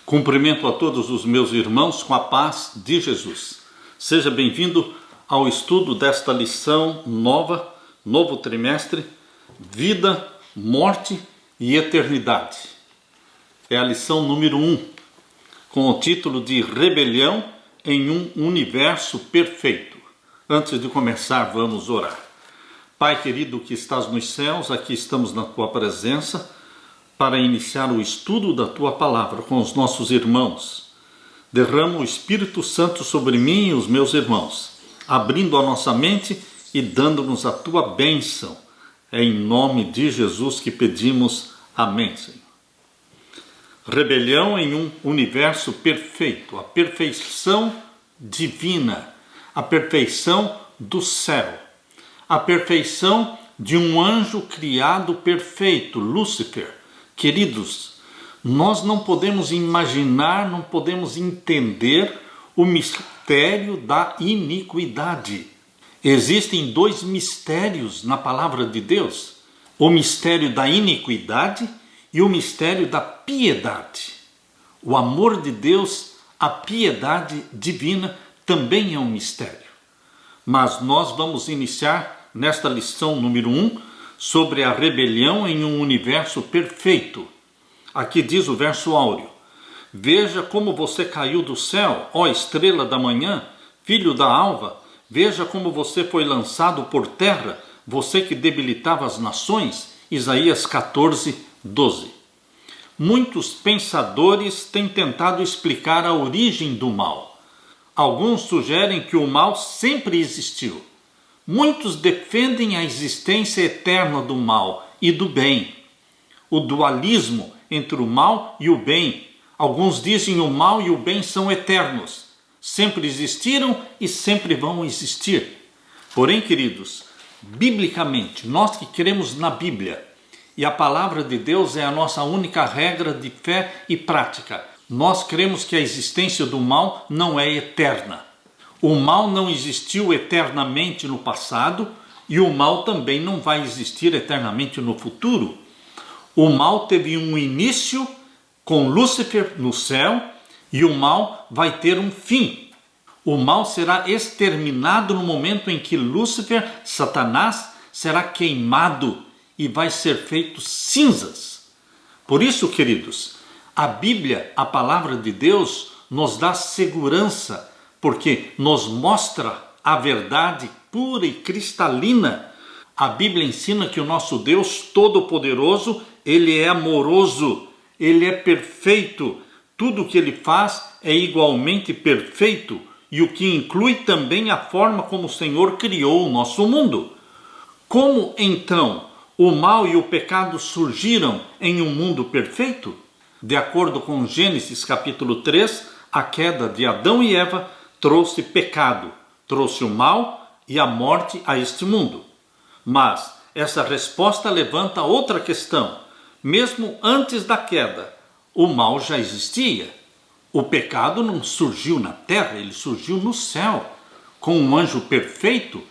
Cumprimento a todos os meus irmãos com a paz de Jesus. Seja bem-vindo ao estudo desta lição nova, novo trimestre, Vida, Morte e Eternidade. É a lição número 1, com o título de Rebelião em um Universo Perfeito. Antes de começar, vamos orar. Pai querido que estás nos céus, aqui estamos na tua presença, para iniciar o estudo da Tua Palavra com os nossos irmãos. Derrama o Espírito Santo sobre mim e os meus irmãos, abrindo a nossa mente e dando-nos a Tua bênção. É em nome de Jesus que pedimos. Amém, Senhor. Rebelião em um universo perfeito, a perfeição divina, a perfeição do céu, a perfeição de um anjo criado perfeito, Lúcifer. Queridos, nós não podemos imaginar, não podemos entender o mistério da iniquidade. Existem dois mistérios na palavra de Deus: o mistério da iniquidade e o mistério da piedade. O amor de Deus, a piedade divina também é um mistério. Mas nós vamos iniciar nesta lição número 1 sobre a rebelião em um universo perfeito. Aqui diz o verso áureo: veja como você caiu do céu, ó estrela da manhã, filho da alva, veja como você foi lançado por terra, você que debilitava as nações. Isaías 14, 12. Muitos pensadores têm tentado explicar a origem do mal. Alguns sugerem que o mal sempre existiu. Muitos defendem a existência eterna do mal e do bem, o dualismo entre o mal e o bem. Alguns dizem o mal e o bem são eternos, sempre existiram e sempre vão existir. Porém, queridos, biblicamente, nós que cremos na Bíblia, e a palavra de Deus é a nossa única regra de fé e prática, nós cremos que a existência do mal não é eterna. O mal não existiu eternamente no passado e o mal também não vai existir eternamente no futuro. O mal teve um início com Lúcifer no céu e o mal vai ter um fim. O mal será exterminado no momento em que Lúcifer, Satanás, será queimado e vai ser feito cinzas. Por isso, queridos, a Bíblia, a palavra de Deus, nos dá segurança, porque nos mostra a verdade pura e cristalina. A Bíblia ensina que o nosso Deus Todo-Poderoso, Ele é amoroso, Ele é perfeito. Tudo o que Ele faz é igualmente perfeito, e o que inclui também a forma como o Senhor criou o nosso mundo. Como então o mal e o pecado surgiram em um mundo perfeito? De acordo com Gênesis capítulo 3, a queda de Adão e Eva trouxe pecado, trouxe o mal e a morte a este mundo. Mas essa resposta levanta outra questão. Mesmo antes da queda, o mal já existia. O pecado não surgiu na terra, ele surgiu no céu, com um anjo perfeito.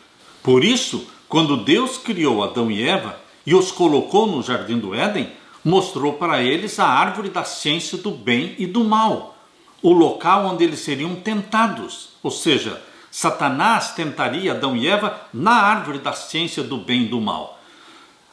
Por isso, quando Deus criou Adão e Eva e os colocou no jardim do Éden, mostrou para eles a árvore da ciência do bem e do mal, o local onde eles seriam tentados, ou seja, Satanás tentaria Adão e Eva na árvore da ciência do bem e do mal.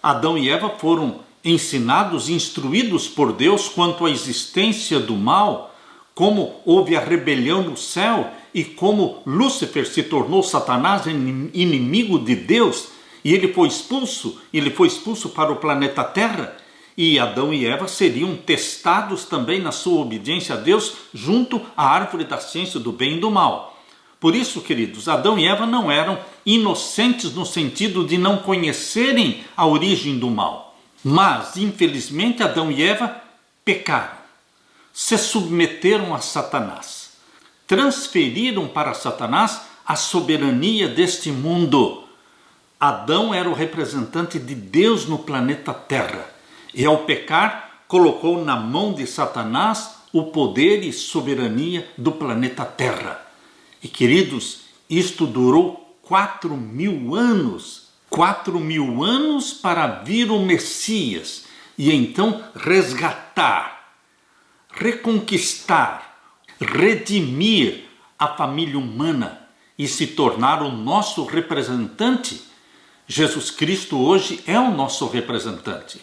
Adão e Eva foram ensinados, instruídos por Deus quanto à existência do mal, como houve a rebelião no céu e como Lúcifer se tornou Satanás, inimigo de Deus, e ele foi expulso para o planeta Terra. E Adão e Eva seriam testados também na sua obediência a Deus junto à árvore da ciência do bem e do mal. Por isso, queridos, Adão e Eva não eram inocentes no sentido de não conhecerem a origem do mal. Mas, infelizmente, Adão e Eva pecaram, se submeteram a Satanás, transferiram para Satanás a soberania deste mundo. Adão era o representante de Deus no planeta Terra. E ao pecar, colocou na mão de Satanás o poder e soberania do planeta Terra. E queridos, isto durou 4.000 anos. 4.000 anos para vir o Messias e então resgatar reconquistar, redimir a família humana e se tornar o nosso representante. Jesus Cristo hoje é o nosso representante.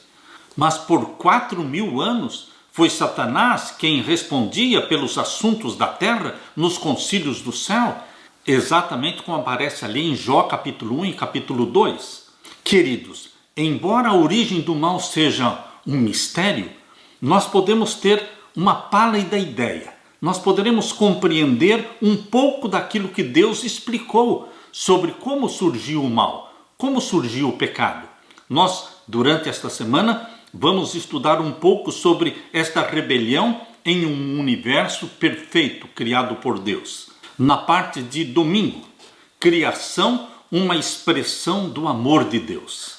Mas por 4.000 anos foi Satanás quem respondia pelos assuntos da terra nos concílios do céu, exatamente como aparece ali em Jó capítulo 1 e capítulo 2. Queridos, embora a origem do mal seja um mistério, nós podemos ter uma pálida ideia. Nós poderemos compreender um pouco daquilo que Deus explicou sobre como surgiu o mal, como surgiu o pecado. Nós, durante esta semana, vamos estudar um pouco sobre esta rebelião em um universo perfeito criado por Deus. Na parte de domingo, criação, uma expressão do amor de Deus.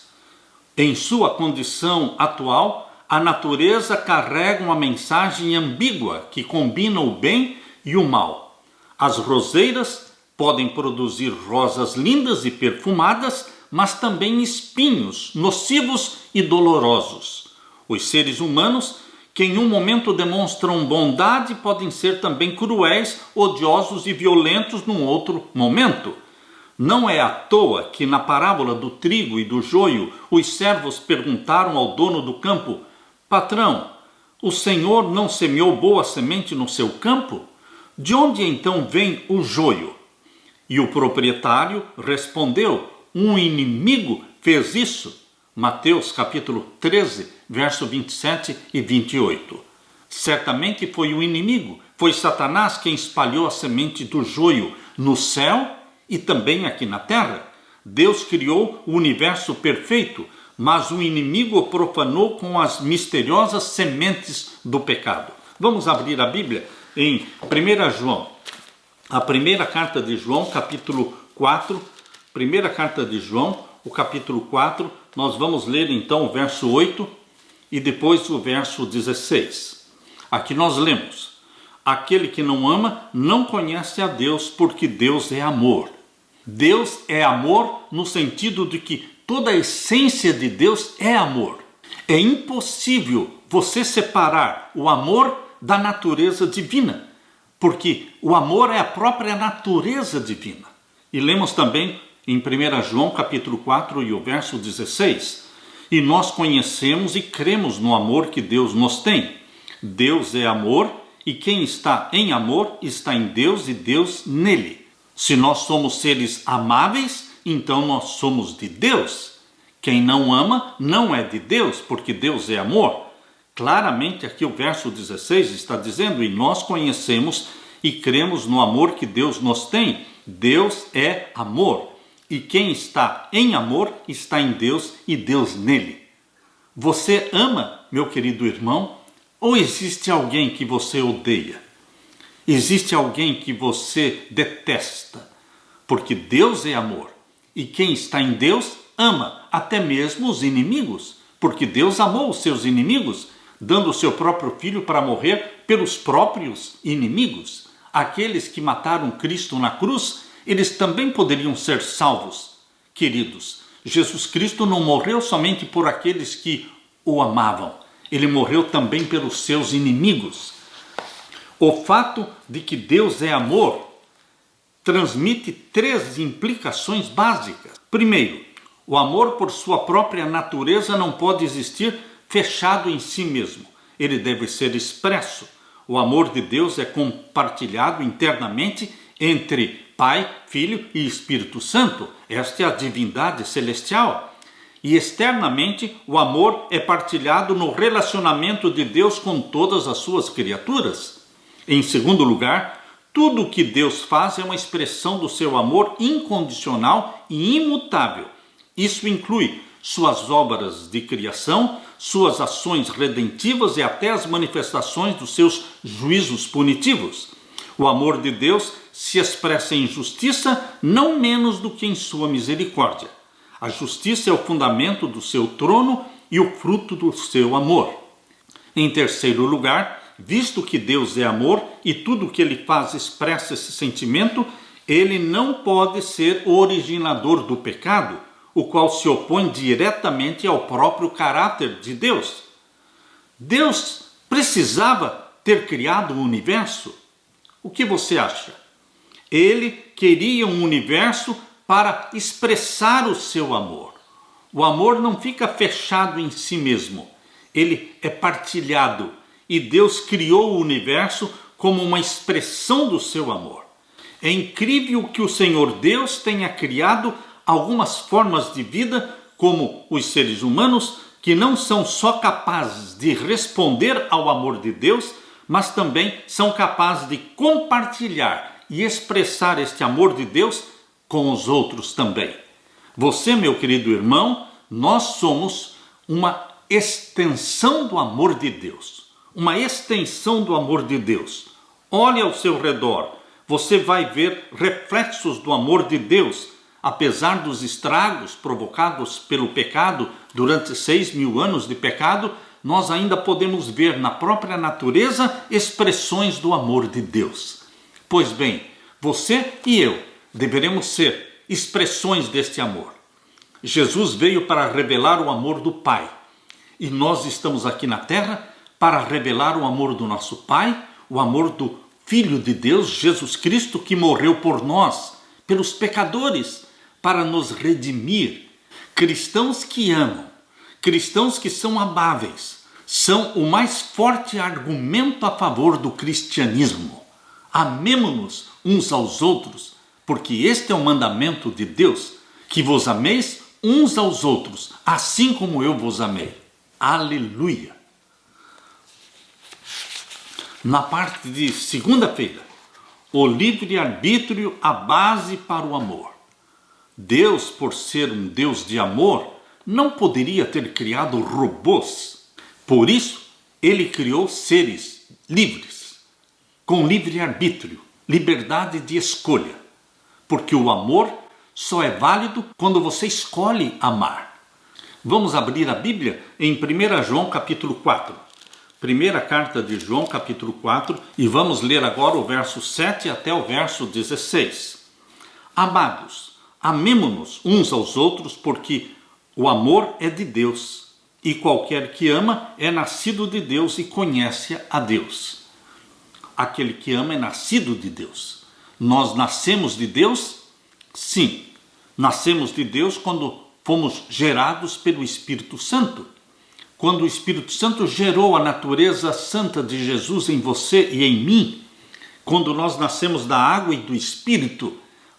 Em sua condição atual, a natureza carrega uma mensagem ambígua que combina o bem e o mal. As roseiras podem produzir rosas lindas e perfumadas, mas também espinhos nocivos e dolorosos. Os seres humanos, que em um momento demonstram bondade, podem ser também cruéis, odiosos e violentos num outro momento. Não é à toa que na parábola do trigo e do joio, os servos perguntaram ao dono do campo: Patrão, o Senhor não semeou boa semente no seu campo? De onde então vem o joio? E o proprietário respondeu: um inimigo fez isso. Mateus capítulo 13, verso 27 e 28. Certamente foi o inimigo, foi Satanás quem espalhou a semente do joio no céu e também aqui na terra. Deus criou o universo perfeito, mas o inimigo o profanou com as misteriosas sementes do pecado. Vamos abrir a Bíblia em 1 João. A primeira carta de João, capítulo 4. Primeira carta de João, o capítulo 4. Nós vamos ler então o verso 8 e depois o verso 16. Aqui nós lemos: aquele que não ama não conhece a Deus, porque Deus é amor. Deus é amor no sentido de que toda a essência de Deus é amor. É impossível você separar o amor da natureza divina, porque o amor é a própria natureza divina. E lemos também em 1 João capítulo 4 e o verso 16. E nós conhecemos e cremos no amor que Deus nos tem. Deus é amor, e quem está em amor está em Deus e Deus nele. Se nós somos seres amáveis, então nós somos de Deus. Quem não ama não é de Deus, porque Deus é amor. Claramente aqui o verso 16 está dizendo: e nós conhecemos e cremos no amor que Deus nos tem. Deus é amor, e quem está em amor está em Deus e Deus nele. Você ama, meu querido irmão, ou existe alguém que você odeia? Existe alguém que você detesta? Porque Deus é amor, e quem está em Deus ama até mesmo os inimigos, porque Deus amou os seus inimigos, dando o seu próprio filho para morrer pelos próprios inimigos. Aqueles que mataram Cristo na cruz, eles também poderiam ser salvos. Queridos, Jesus Cristo não morreu somente por aqueles que o amavam, ele morreu também pelos seus inimigos. O fato de que Deus é amor transmite 3 implicações básicas. Primeiro, o amor por sua própria natureza não pode existir fechado em si mesmo. Ele deve ser expresso. O amor de Deus é compartilhado internamente entre Pai, Filho e Espírito Santo. Esta é a divindade celestial. E externamente, o amor é partilhado no relacionamento de Deus com todas as suas criaturas. Em segundo lugar, tudo o que Deus faz é uma expressão do seu amor incondicional e imutável. Isso inclui suas obras de criação, suas ações redentivas e até as manifestações dos seus juízos punitivos. O amor de Deus se expressa em justiça, não menos do que em sua misericórdia. A justiça é o fundamento do seu trono e o fruto do seu amor. Em terceiro lugar, visto que Deus é amor e tudo o que ele faz expressa esse sentimento, ele não pode ser o originador do pecado, o qual se opõe diretamente ao próprio caráter de Deus. Deus precisava ter criado o universo? O que você acha? Ele queria um universo para expressar o seu amor. O amor não fica fechado em si mesmo, ele é partilhado. E Deus criou o universo como uma expressão do seu amor. É incrível que o Senhor Deus tenha criado algumas formas de vida, como os seres humanos, que não são só capazes de responder ao amor de Deus, mas também são capazes de compartilhar e expressar este amor de Deus com os outros também. Você, meu querido irmão, nós somos uma extensão do amor de Deus. Uma extensão do amor de Deus. Olhe ao seu redor, você vai ver reflexos do amor de Deus, apesar dos estragos provocados pelo pecado durante 6.000 anos de pecado. Nós ainda podemos ver na própria natureza expressões do amor de Deus. Pois bem, você e eu deveremos ser expressões deste amor. Jesus veio para revelar o amor do Pai, e nós estamos aqui na terra para revelar o amor do nosso Pai, o amor do Filho de Deus, Jesus Cristo, que morreu por nós, pelos pecadores, para nos redimir. Cristãos que amam, cristãos que são amáveis, são o mais forte argumento a favor do cristianismo. Amemo-nos uns aos outros, porque este é o mandamento de Deus, que vos ameis uns aos outros, assim como eu vos amei. Aleluia! Na parte de segunda-feira, o livre-arbítrio, a base para o amor. Deus, por ser um Deus de amor, não poderia ter criado robôs. Por isso, ele criou seres livres, com livre-arbítrio, liberdade de escolha. Porque o amor só é válido quando você escolhe amar. Vamos abrir a Bíblia em 1 João capítulo 4. Primeira carta de João, capítulo 4, e vamos ler agora o verso 7 até o verso 16. Amados, amemo-nos uns aos outros, porque o amor é de Deus, e qualquer que ama é nascido de Deus e conhece a Deus. Aquele que ama é nascido de Deus. Nós nascemos de Deus? Sim, nascemos de Deus quando fomos gerados pelo Espírito Santo. Quando o Espírito Santo gerou a natureza santa de Jesus em você e em mim, quando nós nascemos da água e do Espírito,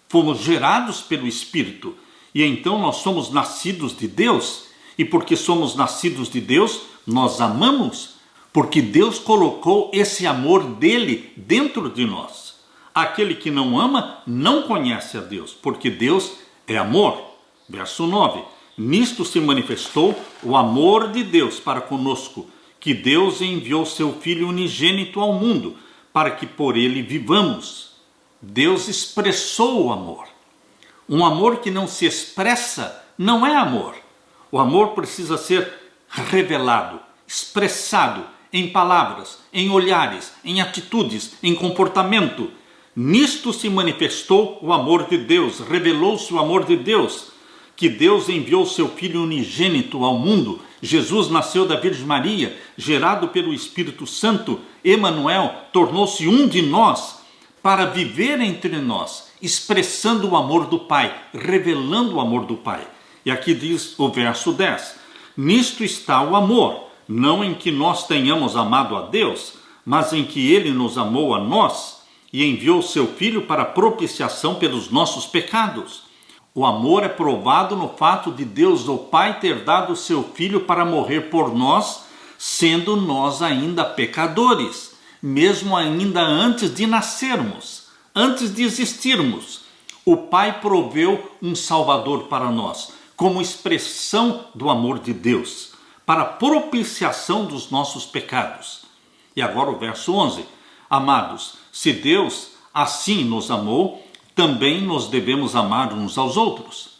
fomos gerados pelo Espírito, e então nós somos nascidos de Deus, e porque somos nascidos de Deus, nós amamos, porque Deus colocou esse amor dele dentro de nós. Aquele que não ama não conhece a Deus, porque Deus é amor. Verso 9. Nisto se manifestou o amor de Deus para conosco, que Deus enviou seu Filho unigênito ao mundo, para que por ele vivamos. Deus expressou o amor. Um amor que não se expressa não é amor. O amor precisa ser revelado, expressado em palavras, em olhares, em atitudes, em comportamento. Nisto se manifestou o amor de Deus, revelou-se o amor de Deus, que Deus enviou seu Filho unigênito ao mundo. Jesus nasceu da Virgem Maria, gerado pelo Espírito Santo. Emanuel tornou-se um de nós para viver entre nós, expressando o amor do Pai, revelando o amor do Pai. E aqui diz o verso 10. Nisto está o amor, não em que nós tenhamos amado a Deus, mas em que Ele nos amou a nós e enviou seu Filho para propiciação pelos nossos pecados. O amor é provado no fato de Deus, o Pai, ter dado seu Filho para morrer por nós, sendo nós ainda pecadores, mesmo ainda antes de nascermos, antes de existirmos. O Pai proveu um Salvador para nós, como expressão do amor de Deus, para propiciação dos nossos pecados. E agora o verso 11. Amados, se Deus assim nos amou, também nos devemos amar uns aos outros.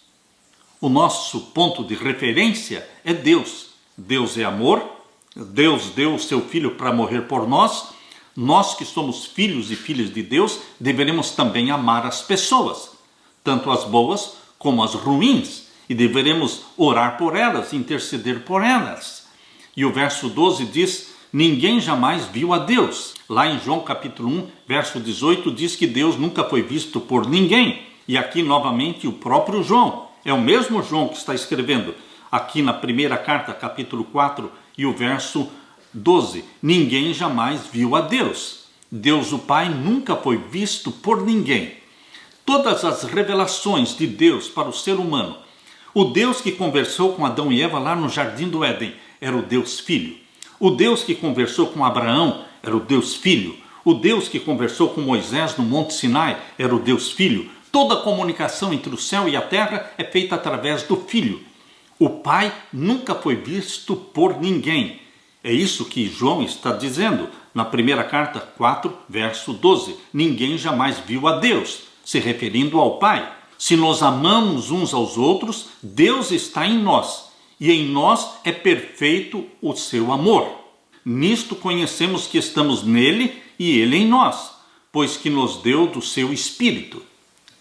O nosso ponto de referência é Deus. Deus é amor. Deus deu o seu Filho para morrer por nós. Nós que somos filhos e filhas de Deus, deveremos também amar as pessoas, tanto as boas como as ruins, e deveremos orar por elas, interceder por elas. E o verso 12 diz, ninguém jamais viu a Deus. Lá em João capítulo 1, verso 18, diz que Deus nunca foi visto por ninguém. E aqui novamente o próprio João, é o mesmo João que está escrevendo aqui na primeira carta, capítulo 4 e o verso 12. Ninguém jamais viu a Deus. Deus o Pai nunca foi visto por ninguém. Todas as revelações de Deus para o ser humano, o Deus que conversou com Adão e Eva lá no Jardim do Éden, era o Deus Filho. O Deus que conversou com Abraão era o Deus Filho. O Deus que conversou com Moisés no Monte Sinai era o Deus Filho. Toda a comunicação entre o céu e a terra é feita através do Filho. O Pai nunca foi visto por ninguém. É isso que João está dizendo na primeira carta 4, verso 12. Ninguém jamais viu a Deus, se referindo ao Pai. Se nós amamos uns aos outros, Deus está em nós, e em nós é perfeito o seu amor. Nisto conhecemos que estamos nele e ele em nós, pois que nos deu do seu Espírito.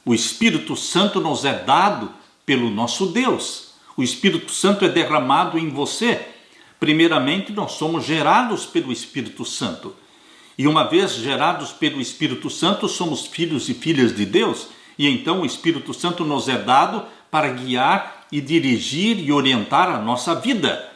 O Espírito Santo nos é dado pelo nosso Deus. O Espírito Santo é derramado em você. Primeiramente, nós somos gerados pelo Espírito Santo. E uma vez gerados pelo Espírito Santo, somos filhos e filhas de Deus. E então o Espírito Santo nos é dado para guiar e dirigir e orientar a nossa vida.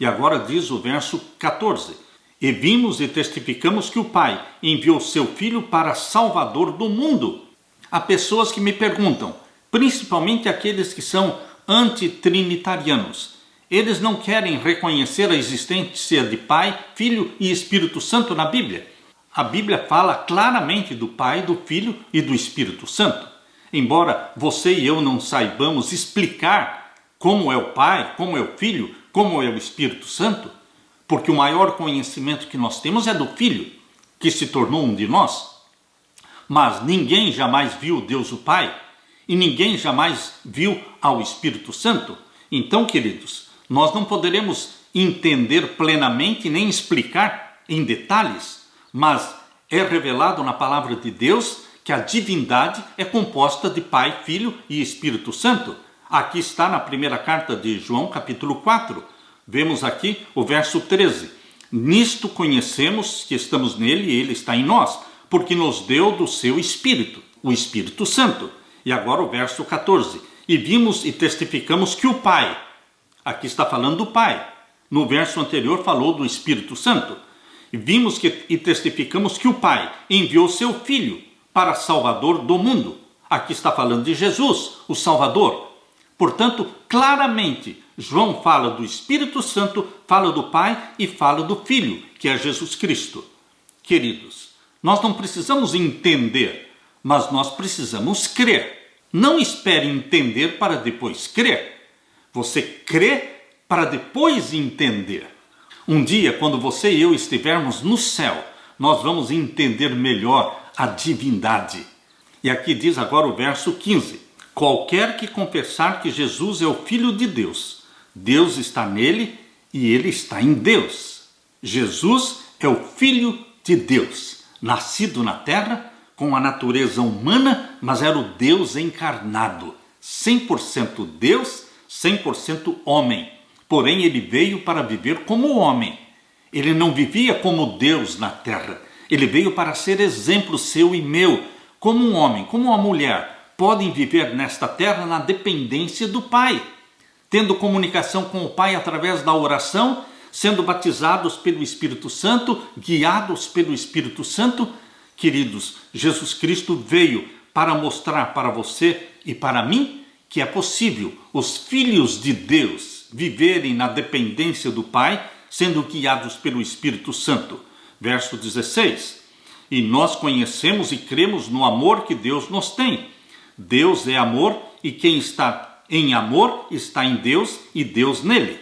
E agora diz o verso 14. E vimos e testificamos que o Pai enviou seu Filho para Salvador do mundo. Há pessoas que me perguntam, principalmente aqueles que são antitrinitarianos. Eles não querem reconhecer a existência de Pai, Filho e Espírito Santo na Bíblia. A Bíblia fala claramente do Pai, do Filho e do Espírito Santo. Embora você e eu não saibamos explicar como é o Pai, como é o Filho, como é o Espírito Santo, porque o maior conhecimento que nós temos é do Filho, que se tornou um de nós. Mas ninguém jamais viu Deus o Pai e ninguém jamais viu ao Espírito Santo. Então, queridos, nós não poderemos entender plenamente nem explicar em detalhes, mas é revelado na palavra de Deus que a divindade é composta de Pai, Filho e Espírito Santo. Aqui está na primeira carta de João, capítulo 4. Vemos aqui o verso 13. Nisto conhecemos que estamos nele e ele está em nós, porque nos deu do seu Espírito, o Espírito Santo. E agora o verso 14. E vimos e testificamos que o Pai, aqui está falando do Pai, no verso anterior falou do Espírito Santo. E vimos e testificamos que o Pai enviou seu Filho para Salvador do mundo. Aqui está falando de Jesus, o Salvador. Portanto, claramente, João fala do Espírito Santo, fala do Pai e fala do Filho, que é Jesus Cristo. Queridos, nós não precisamos entender, mas nós precisamos crer. Não espere entender para depois crer. Você crê para depois entender. Um dia, quando você e eu estivermos no céu, nós vamos entender melhor a divindade. E aqui diz agora o verso 15. Qualquer que confessar que Jesus é o Filho de Deus, Deus está nele e ele está em Deus. Jesus é o Filho de Deus, nascido na terra, com a natureza humana, mas era o Deus encarnado, 100% Deus, 100% homem. Porém, ele veio para viver como homem. Ele não vivia como Deus na terra. Ele veio para ser exemplo seu e meu, como um homem, como uma mulher, podem viver nesta terra na dependência do Pai, tendo comunicação com o Pai através da oração, sendo batizados pelo Espírito Santo, guiados pelo Espírito Santo. Queridos, Jesus Cristo veio para mostrar para você e para mim que é possível os filhos de Deus viverem na dependência do Pai, sendo guiados pelo Espírito Santo. Verso 16. E nós conhecemos e cremos no amor que Deus nos tem. Deus é amor e quem está em amor está em Deus e Deus nele.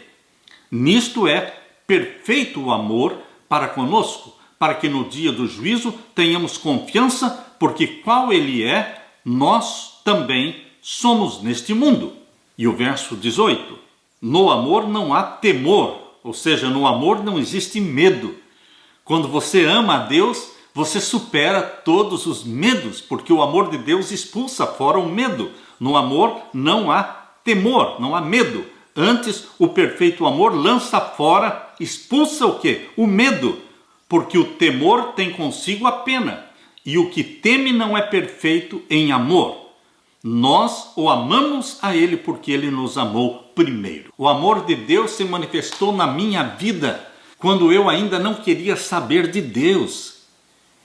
Nisto é perfeito o amor para conosco, para que no dia do juízo tenhamos confiança, porque qual ele é, nós também somos neste mundo. E o verso 18. No amor não há temor, ou seja, no amor não existe medo. Quando você ama a Deus, você supera todos os medos, porque o amor de Deus expulsa fora o medo. No amor não há temor, não há medo. Antes, o perfeito amor lança fora expulsa o quê? O medo, porque o temor tem consigo a pena, e o que teme não é perfeito em amor. Nós o amamos a Ele porque Ele nos amou primeiro. O amor de Deus se manifestou na minha vida quando eu ainda não queria saber de Deus.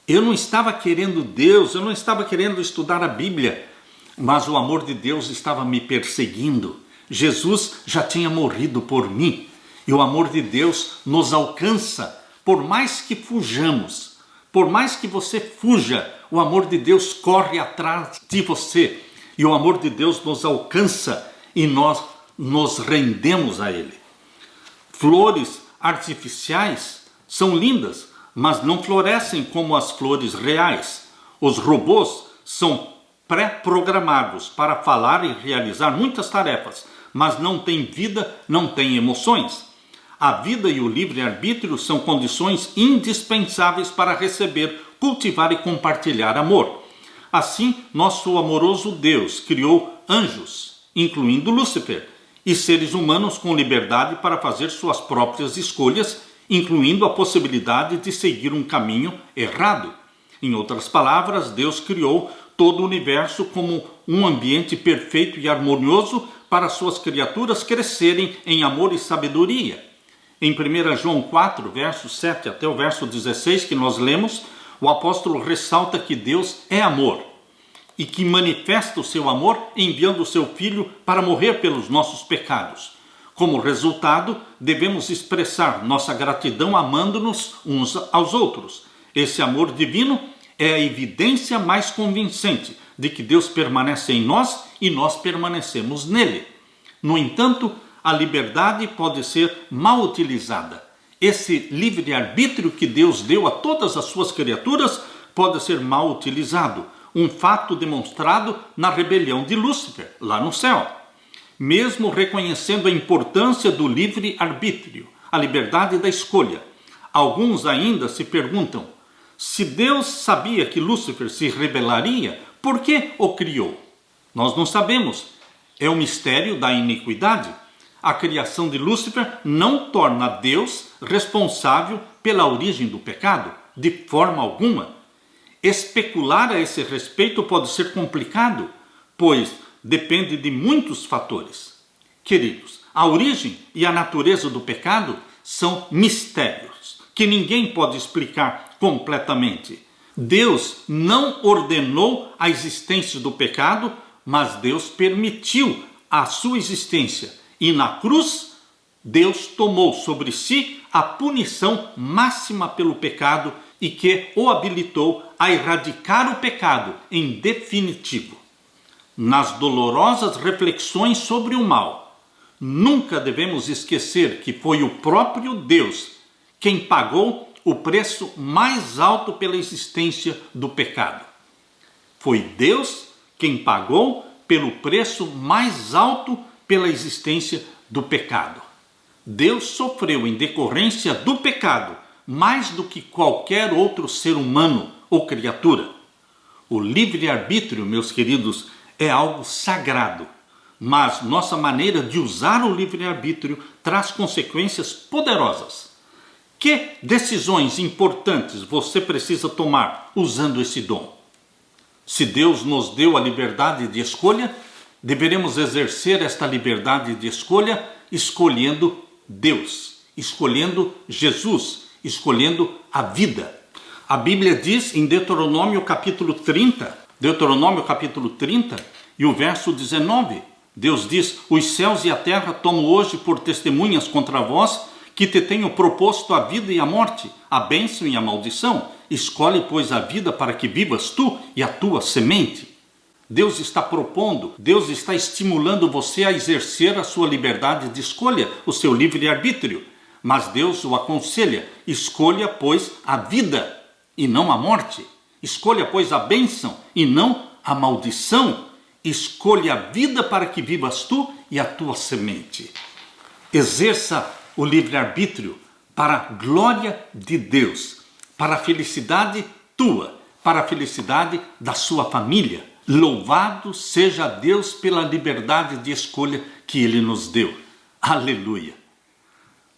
Eu não estava querendo Deus, eu não estava querendo estudar a Bíblia, mas o amor de Deus estava me perseguindo. Jesus já tinha morrido por mim, e o amor de Deus nos alcança, por mais que fujamos, por mais que você fuja, o amor de Deus corre atrás de você, e o amor de Deus nos alcança, e nós nos rendemos a Ele. Flores artificiais são lindas, mas não florescem como as flores reais. Os robôs são pré-programados para falar e realizar muitas tarefas, mas não têm vida, não têm emoções. A vida e o livre-arbítrio são condições indispensáveis para receber, cultivar e compartilhar amor. Assim, nosso amoroso Deus criou anjos, incluindo Lúcifer, e seres humanos com liberdade para fazer suas próprias escolhas, incluindo a possibilidade de seguir um caminho errado. Em outras palavras, Deus criou todo o universo como um ambiente perfeito e harmonioso para suas criaturas crescerem em amor e sabedoria. Em 1 João 4, verso 7 até o verso 16 que nós lemos, o apóstolo ressalta que Deus é amor e que manifesta o seu amor enviando o seu Filho para morrer pelos nossos pecados. Como resultado, devemos expressar nossa gratidão amando-nos uns aos outros. Esse amor divino é a evidência mais convincente de que Deus permanece em nós e nós permanecemos nele. No entanto, a liberdade pode ser mal utilizada. Esse livre-arbítrio que Deus deu a todas as suas criaturas pode ser mal utilizado. Um fato demonstrado na rebelião de Lúcifer, lá no céu. Mesmo reconhecendo a importância do livre-arbítrio, a liberdade da escolha, alguns ainda se perguntam: se Deus sabia que Lúcifer se rebelaria, por que o criou? Nós não sabemos. É o mistério da iniquidade. A criação de Lúcifer não torna Deus responsável pela origem do pecado, de forma alguma. Especular a esse respeito pode ser complicado, pois depende de muitos fatores. Queridos, a origem e a natureza do pecado são mistérios que ninguém pode explicar completamente. Deus não ordenou a existência do pecado, mas Deus permitiu a sua existência. E na cruz, Deus tomou sobre si a punição máxima pelo pecado e que o habilitou a erradicar o pecado em definitivo. Nas dolorosas reflexões sobre o mal, nunca devemos esquecer que foi o próprio Deus quem pagou o preço mais alto pela existência do pecado. Foi Deus quem pagou pelo preço mais alto pela existência do pecado. Deus sofreu em decorrência do pecado mais do que qualquer outro ser humano ou criatura. O livre-arbítrio, meus queridos, é algo sagrado, mas nossa maneira de usar o livre-arbítrio traz consequências poderosas. Que decisões importantes você precisa tomar usando esse dom? Se Deus nos deu a liberdade de escolha, deveremos exercer esta liberdade de escolha escolhendo Deus, escolhendo Jesus, escolhendo a vida. A Bíblia diz em Deuteronômio capítulo 30 e o verso 19, Deus diz: os céus e a terra tomo hoje por testemunhas contra vós, que te tenho proposto a vida e a morte, a bênção e a maldição. Escolhe, pois, a vida para que vivas tu e a tua semente. Deus está propondo, Deus está estimulando você a exercer a sua liberdade de escolha, o seu livre-arbítrio. Mas Deus o aconselha: escolha, pois, a vida e não a morte. Escolha, pois, a bênção e não a maldição. Escolha a vida para que vivas tu e a tua semente. Exerça o livre-arbítrio para a glória de Deus, para a felicidade tua, para a felicidade da sua família. Louvado seja Deus pela liberdade de escolha que Ele nos deu. Aleluia!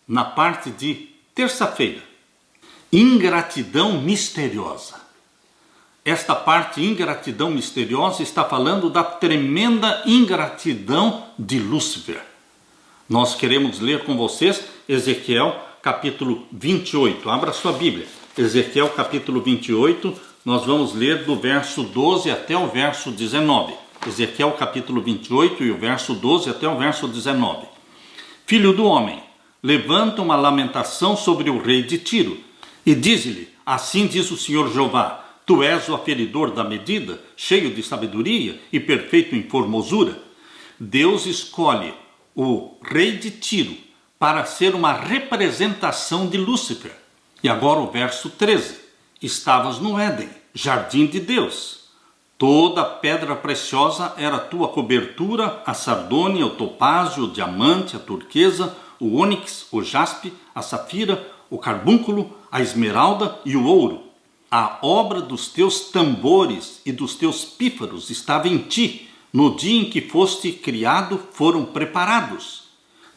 na parte de terça-feira. Ingratidão misteriosa. Esta parte, ingratidão misteriosa, está falando da tremenda ingratidão de Lúcifer. Nós queremos ler com vocês Ezequiel capítulo 28. Abra sua Bíblia. Ezequiel capítulo 28, nós vamos ler do verso 12 até o verso 19. Ezequiel capítulo 28 e o verso 12 até o verso 19. Filho do homem, levanta uma lamentação sobre o rei de Tiro e diz-lhe, assim diz o Senhor Jeová, tu és o aferidor da medida, cheio de sabedoria e perfeito em formosura. Deus escolhe o rei de Tiro para ser uma representação de Lúcifer. E agora o verso 13. Estavas no Éden, jardim de Deus. Toda pedra preciosa era tua cobertura, a sardônia, o topázio, o diamante, a turquesa, o ônix, o jaspe, a safira, o carbúnculo, a esmeralda e o ouro. A obra dos teus tambores e dos teus pífaros estava em ti. No dia em que foste criado, foram preparados.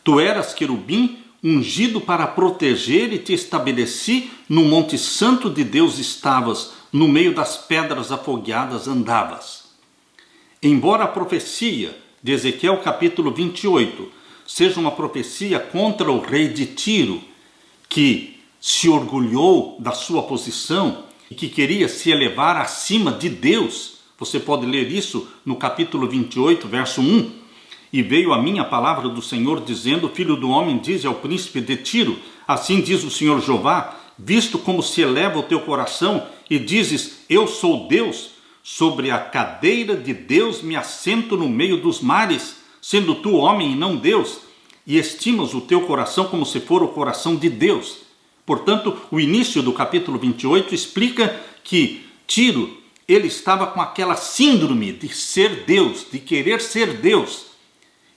Tu eras querubim, ungido para proteger, e te estabeleci no monte santo de Deus estavas, no meio das pedras afogueadas andavas. Embora a profecia de Ezequiel capítulo 28 seja uma profecia contra o rei de Tiro, que se orgulhou da sua posição e que queria se elevar acima de Deus, você pode ler isso no capítulo 28, verso 1. E veio a mim a palavra do Senhor, dizendo, filho do homem, dize ao príncipe de Tiro, assim diz o Senhor Jeová, visto como se eleva o teu coração, e dizes, eu sou Deus, sobre a cadeira de Deus me assento no meio dos mares, sendo tu homem e não Deus, e estimas o teu coração como se for o coração de Deus. Portanto, o início do capítulo 28 explica que Tiro, ele estava com aquela síndrome de ser Deus, de querer ser Deus.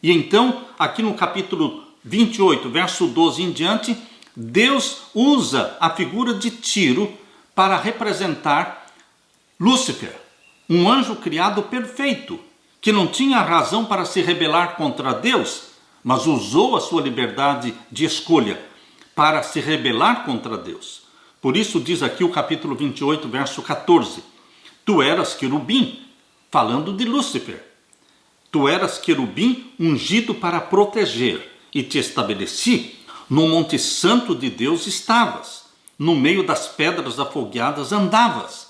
E então, aqui no capítulo 28, verso 12 em diante, Deus usa a figura de Tiro para representar Lúcifer, um anjo criado perfeito, que não tinha razão para se rebelar contra Deus, mas usou a sua liberdade de escolha para se rebelar contra Deus. Por isso diz aqui o capítulo 28, verso 14, tu eras querubim, falando de Lúcifer. Tu eras querubim ungido para proteger, e te estabeleci, no monte santo de Deus estavas, no meio das pedras afogueadas andavas.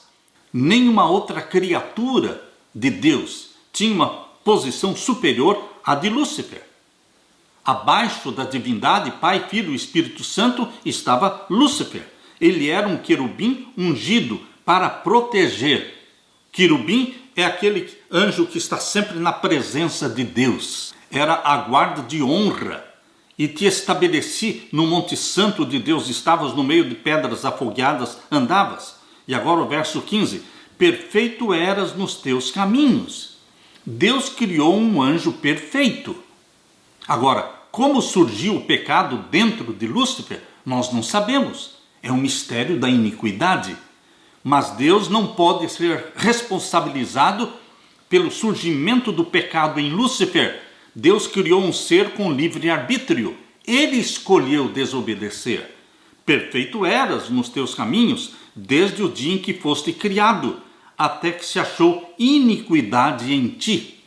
Nenhuma outra criatura de Deus tinha uma posição superior à de Lúcifer. Abaixo da divindade, Pai, Filho e Espírito Santo, estava Lúcifer. Ele era um querubim ungido para proteger. Querubim é aquele anjo que está sempre na presença de Deus. Era a guarda de honra. E te estabeleci no monte santo de Deus, estavas no meio de pedras afogueadas, andavas. E agora o verso 15, perfeito eras nos teus caminhos. Deus criou um anjo perfeito. Agora, como surgiu o pecado dentro de Lúcifer, nós não sabemos. É um mistério da iniquidade. Mas Deus não pode ser responsabilizado pelo surgimento do pecado em Lúcifer. Deus criou um ser com livre-arbítrio. Ele escolheu desobedecer. Perfeito eras nos teus caminhos, desde o dia em que foste criado, até que se achou iniquidade em ti.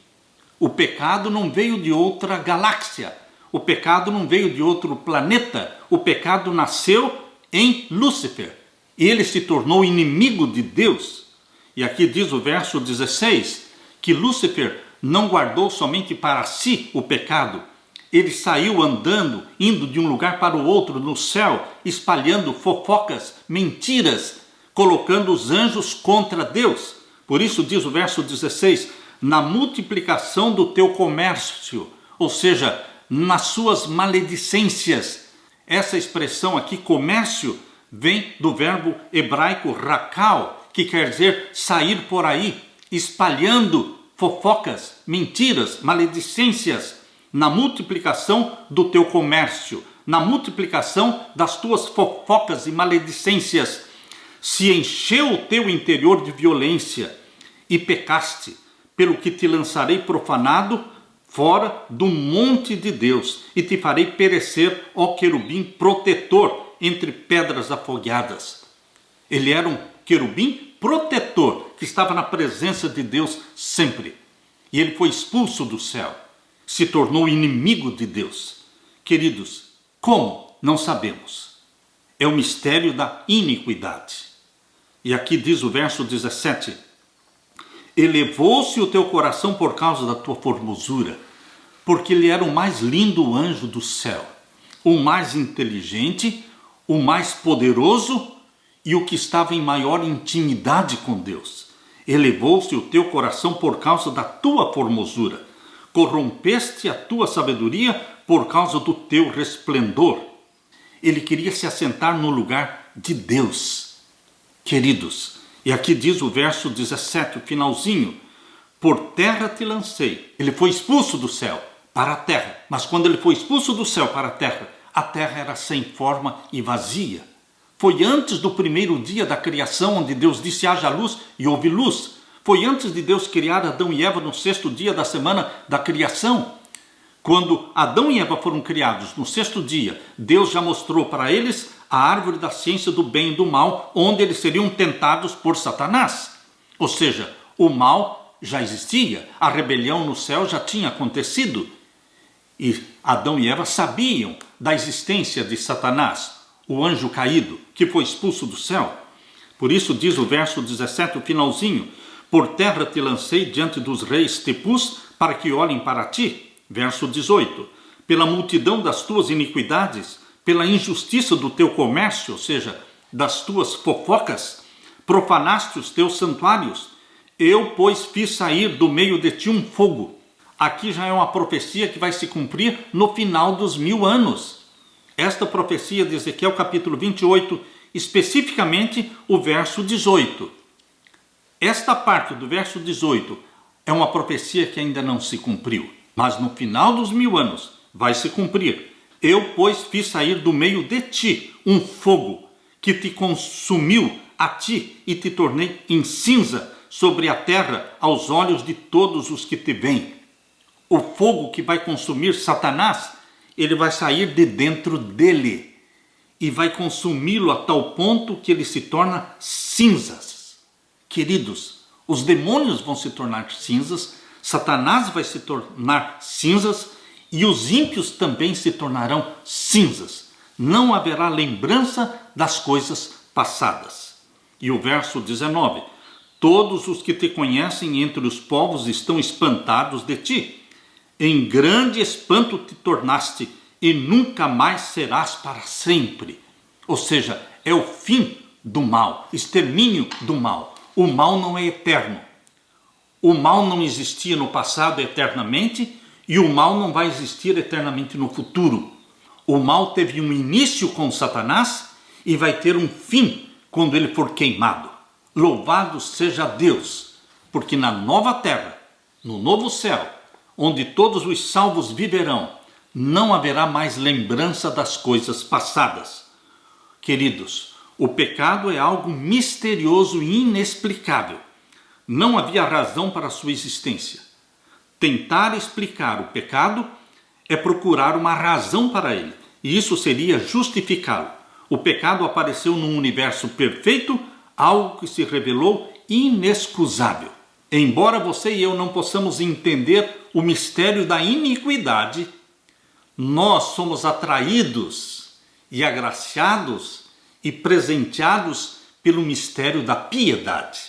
O pecado não veio de outra galáxia. O pecado não veio de outro planeta. O pecado nasceu em Lúcifer. Ele se tornou inimigo de Deus. E aqui diz o verso 16, que Lúcifer não guardou somente para si o pecado. Ele saiu andando, indo de um lugar para o outro no céu, espalhando fofocas, mentiras, colocando os anjos contra Deus. Por isso diz o verso 16, na multiplicação do teu comércio, ou seja, nas suas maledicências. Essa expressão aqui, comércio, vem do verbo hebraico rakal, que quer dizer sair por aí, espalhando fofocas, mentiras, maledicências, na multiplicação do teu comércio, na multiplicação das tuas fofocas e maledicências. Se encheu o teu interior de violência e pecaste, pelo que te lançarei profanado fora do monte de Deus, e te farei perecer, ó querubim protetor, entre pedras afogueadas. Ele era um querubim protetor, que estava na presença de Deus sempre. E ele foi expulso do céu, se tornou inimigo de Deus. Queridos, como? Não sabemos. É o mistério da iniquidade. E aqui diz o verso 17: elevou-se o teu coração por causa da tua formosura, porque ele era o mais lindo anjo do céu, o mais inteligente, o mais poderoso e o que estava em maior intimidade com Deus. Elevou-se o teu coração por causa da tua formosura, corrompeste a tua sabedoria por causa do teu resplendor. Ele queria se assentar no lugar de Deus. Queridos, e aqui diz o verso 17, o finalzinho: por terra te lancei. Ele foi expulso do céu para a terra, mas quando ele foi expulso do céu para a terra era sem forma e vazia. Foi antes do primeiro dia da criação, onde Deus disse haja luz e houve luz. Foi antes de Deus criar Adão e Eva no 6º dia da semana da criação. Quando Adão e Eva foram criados no 6º dia, Deus já mostrou para eles a árvore da ciência do bem e do mal, onde eles seriam tentados por Satanás. Ou seja, o mal já existia, a rebelião no céu já tinha acontecido. E Adão e Eva sabiam da existência de Satanás, o anjo caído, que foi expulso do céu. Por isso diz o verso 17, o finalzinho: por terra te lancei, diante dos reis te pus, para que olhem para ti. Verso 18: pela multidão das tuas iniquidades, pela injustiça do teu comércio, ou seja, das tuas fofocas, profanaste os teus santuários. Eu, pois, fiz sair do meio de ti um fogo. Aqui já é uma profecia que vai se cumprir no final dos 1000 anos. Esta profecia de Ezequiel capítulo 28, especificamente o verso 18. Esta parte do verso 18 é uma profecia que ainda não se cumpriu, mas no final dos 1000 anos vai se cumprir. Eu, pois, fiz sair do meio de ti um fogo que te consumiu a ti e te tornei em cinza sobre a terra aos olhos de todos os que te veem. O fogo que vai consumir Satanás, ele vai sair de dentro dele e vai consumi-lo a tal ponto que ele se torna cinzas. Queridos, os demônios vão se tornar cinzas, Satanás vai se tornar cinzas e os ímpios também se tornarão cinzas. Não haverá lembrança das coisas passadas. E o verso 19: todos os que te conhecem entre os povos estão espantados de ti. Em grande espanto te tornaste e nunca mais serás para sempre. Ou seja, é o fim do mal, extermínio do mal. O mal não é eterno. O mal não existia no passado eternamente e o mal não vai existir eternamente no futuro. O mal teve um início com Satanás e vai ter um fim quando ele for queimado. Louvado seja Deus, porque na nova terra, no novo céu, onde todos os salvos viverão, não haverá mais lembrança das coisas passadas. Queridos, o pecado é algo misterioso e inexplicável. Não havia razão para a sua existência. Tentar explicar o pecado é procurar uma razão para ele, e isso seria justificá-lo. O pecado apareceu num universo perfeito, algo que se revelou inexcusável. Embora você e eu não possamos entender o mistério da iniquidade, nós somos atraídos e agraciados e presenteados pelo mistério da piedade,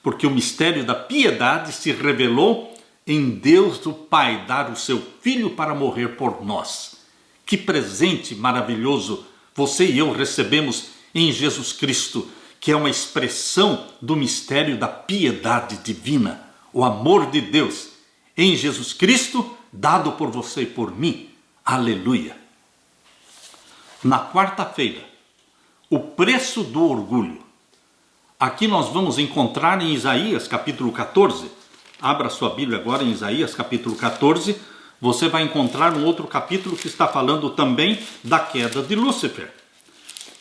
porque o mistério da piedade se revelou em Deus do Pai dar o seu Filho para morrer por nós. Que presente maravilhoso você e eu recebemos em Jesus Cristo, que é uma expressão do mistério da piedade divina, o amor de Deus em Jesus Cristo, dado por você e por mim. Aleluia! Na quarta-feira, o preço do orgulho. Aqui nós vamos encontrar em Isaías capítulo 14, abra sua Bíblia agora em Isaías capítulo 14, você vai encontrar um outro capítulo que está falando também da queda de Lúcifer.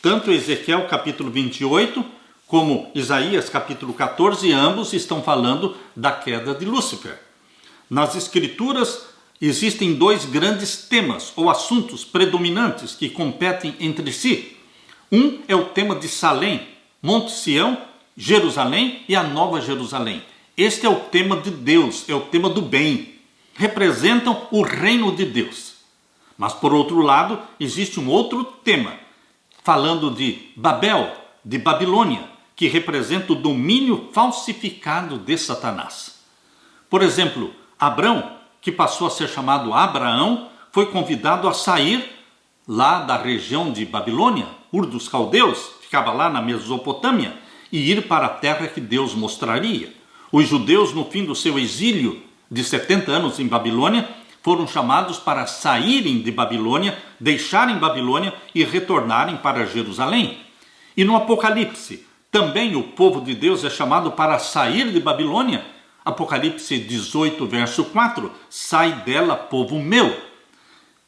Tanto Ezequiel capítulo 28, como Isaías capítulo 14, ambos estão falando da queda de Lúcifer. Nas escrituras, existem dois grandes temas ou assuntos predominantes que competem entre si. Um é o tema de Salém, Monte Sião, Jerusalém e a Nova Jerusalém. Este é o tema de Deus, é o tema do bem. Representam o reino de Deus. Mas por outro lado, existe um outro tema, falando de Babel, de Babilônia, que representa o domínio falsificado de Satanás. Por exemplo, Abrão, que passou a ser chamado Abraão, foi convidado a sair lá da região de Babilônia, Ur dos Caldeus, ficava lá na Mesopotâmia, e ir para a terra que Deus mostraria. Os judeus, no fim do seu exílio de 70 anos em Babilônia, foram chamados para saírem de Babilônia, deixarem Babilônia e retornarem para Jerusalém. E no Apocalipse, também o povo de Deus é chamado para sair de Babilônia. Apocalipse 18, verso 4, sai dela, povo meu.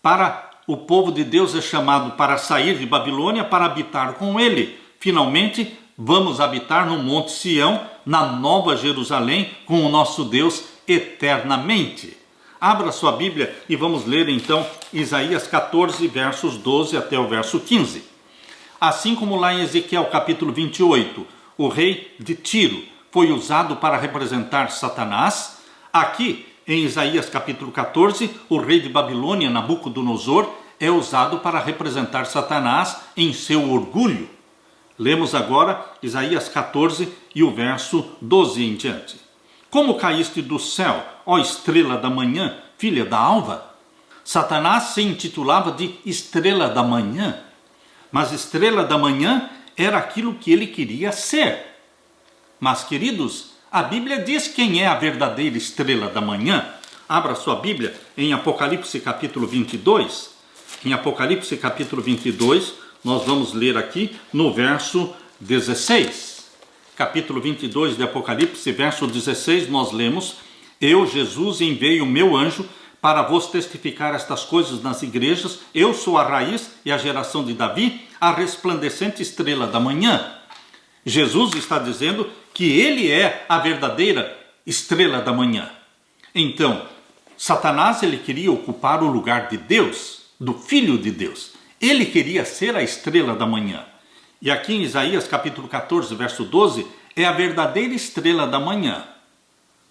Para o povo de Deus é chamado para sair de Babilônia, para habitar com ele. Finalmente, vamos habitar no Monte Sião, na Nova Jerusalém, com o nosso Deus eternamente. Abra sua Bíblia e vamos ler então Isaías 14, versos 12 até o verso 15. Assim como lá em Ezequiel capítulo 28, o rei de Tiro foi usado para representar Satanás, aqui em Isaías capítulo 14, o rei de Babilônia, Nabucodonosor, é usado para representar Satanás em seu orgulho. Lemos agora Isaías 14 e o verso 12 em diante. Como caíste do céu, ó estrela da manhã, filha da alva? Satanás se intitulava de estrela da manhã, mas estrela da manhã era aquilo que ele queria ser. Mas, queridos, a Bíblia diz quem é a verdadeira estrela da manhã. Abra sua Bíblia em Apocalipse capítulo 22. Em Apocalipse capítulo 22, nós vamos ler aqui no verso 16. Capítulo 22 de Apocalipse, verso 16, nós lemos: Eu, Jesus, enviei o meu anjo para vos testificar estas coisas nas igrejas. Eu sou a raiz e a geração de Davi, a resplandecente estrela da manhã. Jesus está dizendo que ele é a verdadeira estrela da manhã. Então, Satanás, ele queria ocupar o lugar de Deus, do Filho de Deus. Ele queria ser a estrela da manhã. E aqui em Isaías capítulo 14, verso 12, é a verdadeira estrela da manhã.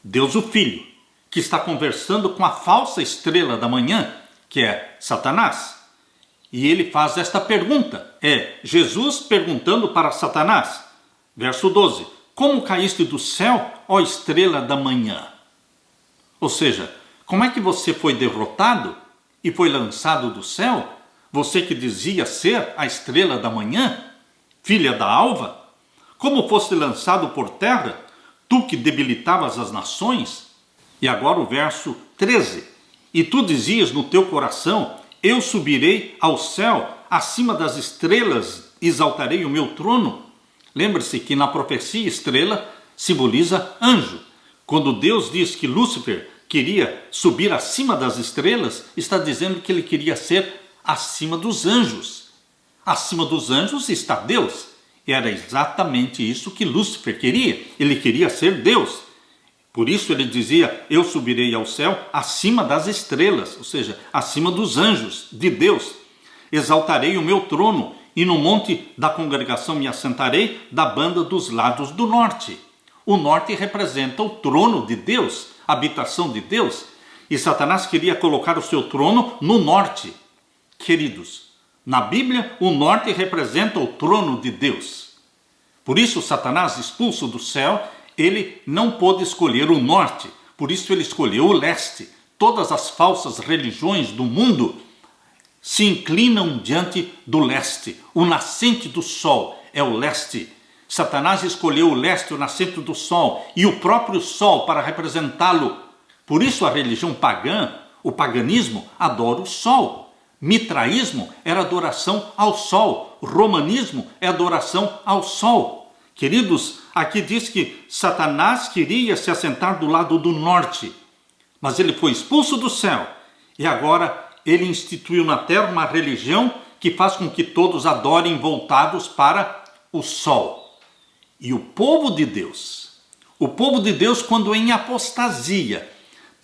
Deus o Filho, que está conversando com a falsa estrela da manhã, que é Satanás. E ele faz esta pergunta, é Jesus perguntando para Satanás. Verso 12, como caíste do céu, ó estrela da manhã? Ou seja, como é que você foi derrotado e foi lançado do céu? Você que dizia ser a estrela da manhã, filha da alva? Como foste lançado por terra, tu que debilitavas as nações? E agora o verso 13, e tu dizias no teu coração, eu subirei ao céu, acima das estrelas exaltarei o meu trono. Lembre-se que na profecia estrela simboliza anjo. Quando Deus diz que Lúcifer queria subir acima das estrelas, está dizendo que ele queria ser acima dos anjos. Acima dos anjos está Deus. Era exatamente isso que Lúcifer queria. Ele queria ser Deus. Por isso ele dizia, eu subirei ao céu acima das estrelas, ou seja, acima dos anjos de Deus. Exaltarei o meu trono e no monte da congregação me assentarei da banda dos lados do norte. O norte representa o trono de Deus, a habitação de Deus. E Satanás queria colocar o seu trono no norte. Queridos, na Bíblia o norte representa o trono de Deus. Por isso Satanás, expulso do céu, ele não pôde escolher o norte. Por isso ele escolheu o leste. Todas as falsas religiões do mundo se inclinam diante do leste. O nascente do sol é o leste. Satanás escolheu o leste, o nascente do sol, e o próprio sol para representá-lo. Por isso a religião pagã, o paganismo, adora o sol. Mitraísmo era adoração ao sol. Romanismo é adoração ao sol. Queridos, aqui diz que Satanás queria se assentar do lado do norte, mas ele foi expulso do céu e agora ele instituiu na terra uma religião que faz com que todos adorem voltados para o sol. E o povo de Deus, quando em apostasia,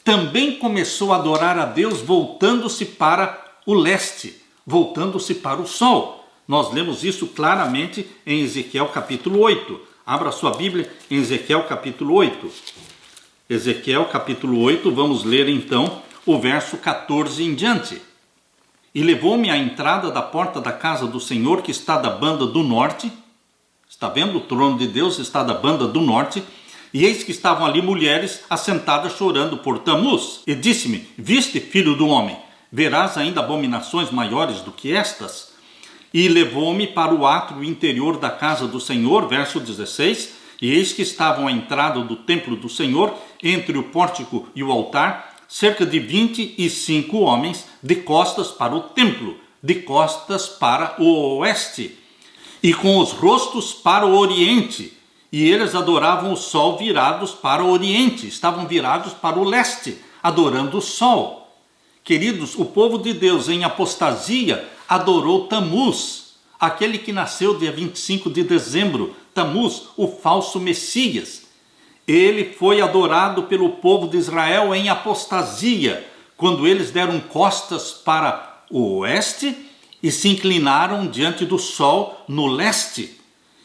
também começou a adorar a Deus voltando-se para o leste, voltando-se para o sol. Nós lemos isso claramente em Ezequiel capítulo 8. Abra sua Bíblia em Ezequiel capítulo 8. Ezequiel capítulo 8, vamos ler então o verso 14 em diante. E levou-me à entrada da porta da casa do Senhor, que está da banda do norte. Está vendo? O trono de Deus está da banda do norte. E eis que estavam ali mulheres assentadas chorando por Tamuz. E disse-me: viste, filho do homem, verás ainda abominações maiores do que estas? E levou-me para o átrio interior da casa do Senhor, verso 16, e eis que estavam à entrada do templo do Senhor, entre o pórtico e o altar, cerca de 25 homens, de costas para o templo, de costas para o oeste, e com os rostos para o oriente. E eles adoravam o sol virados para o oriente, estavam virados para o leste, adorando o sol. Queridos, o povo de Deus em apostasia adorou Tamuz, aquele que nasceu dia 25 de dezembro, Tamuz, o falso Messias. Ele foi adorado pelo povo de Israel em apostasia, quando eles deram costas para o oeste e se inclinaram diante do sol no leste.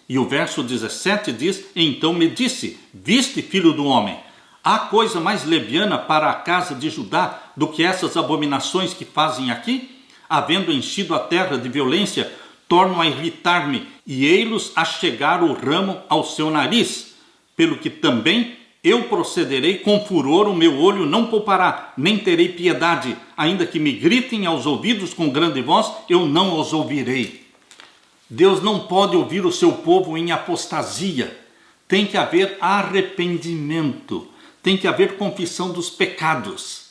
E o verso 17 diz: então me disse, viste, filho do homem, há coisa mais leviana para a casa de Judá do que essas abominações que fazem aqui? Havendo enchido a terra de violência, tornam a irritar-me, e ei-los a chegar o ramo ao seu nariz. Pelo que também eu procederei com furor, o meu olho não poupará, nem terei piedade, ainda que me gritem aos ouvidos com grande voz, eu não os ouvirei. Deus não pode ouvir o seu povo em apostasia. Tem que haver arrependimento, tem que haver confissão dos pecados.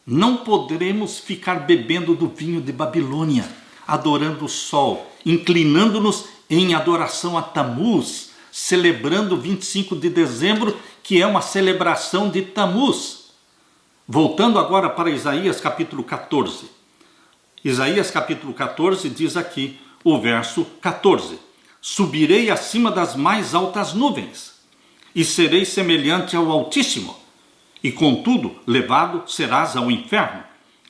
Não poderemos ficar bebendo do vinho de Babilônia, adorando o sol, inclinando-nos em adoração a Tamuz, celebrando 25 de dezembro, que é uma celebração de Tamuz. Voltando agora para Isaías capítulo 14. Isaías capítulo 14 diz aqui, o verso 14: subirei acima das mais altas nuvens, e serei semelhante ao Altíssimo, e contudo levado serás ao inferno,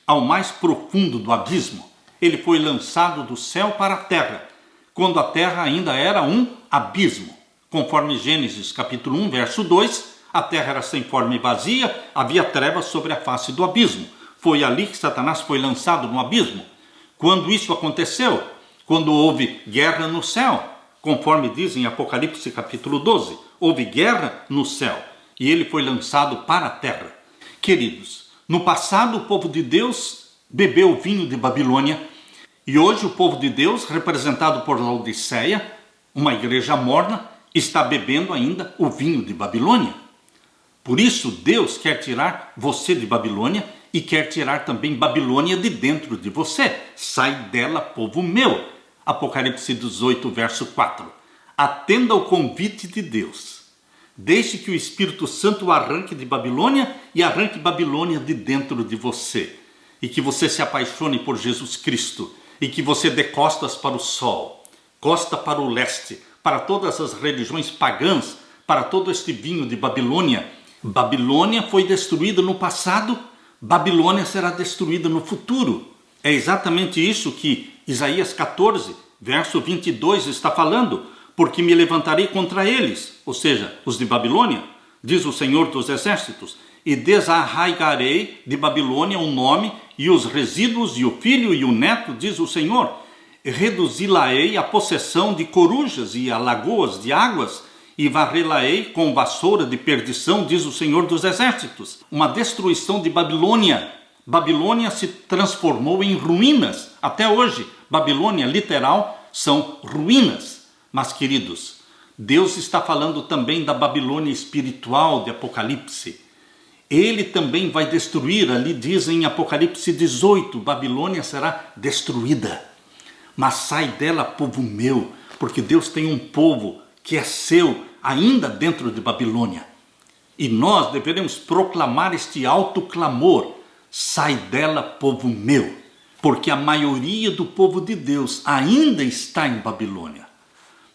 ao mais profundo do abismo. Ele foi lançado do céu para a terra, quando a terra ainda era um abismo. Conforme Gênesis capítulo 1, verso 2, a terra era sem forma e vazia, havia trevas sobre a face do abismo. Foi ali que Satanás foi lançado no abismo. Quando isso aconteceu, quando houve guerra no céu, conforme diz em Apocalipse capítulo 12, houve guerra no céu e ele foi lançado para a terra. Queridos, no passado o povo de Deus bebeu o vinho de Babilônia e hoje o povo de Deus, representado por Laodiceia, uma igreja morna, está bebendo ainda o vinho de Babilônia. Por isso Deus quer tirar você de Babilônia e quer tirar também Babilônia de dentro de você. Sai dela, povo meu. Apocalipse 18, verso 4. Atenda ao convite de Deus. Deixe que o Espírito Santo o arranque de Babilônia e arranque Babilônia de dentro de você. E que você se apaixone por Jesus Cristo. E que você dê costas para o sol, costa para o leste, para todas as religiões pagãs, para todo este vinho de Babilônia. Babilônia foi destruída no passado, Babilônia será destruída no futuro. É exatamente isso que Isaías 14, verso 22 está falando. Porque me levantarei contra eles, ou seja, os de Babilônia, diz o Senhor dos Exércitos, e desarraigarei de Babilônia o nome e os resíduos e o filho e o neto, diz o Senhor. Reduzi-la-ei a possessão de corujas e a lagoas de águas, e varrê-la-ei com vassoura de perdição, diz o Senhor dos Exércitos. Uma destruição de Babilônia. Babilônia se transformou em ruínas. Até hoje, Babilônia, literal, são ruínas. Mas, queridos, Deus está falando também da Babilônia espiritual de Apocalipse. Ele também vai destruir, ali diz em Apocalipse 18, Babilônia será destruída. Mas sai dela, povo meu, porque Deus tem um povo que é seu ainda dentro de Babilônia. E nós deveremos proclamar este alto clamor: sai dela, povo meu, porque a maioria do povo de Deus ainda está em Babilônia.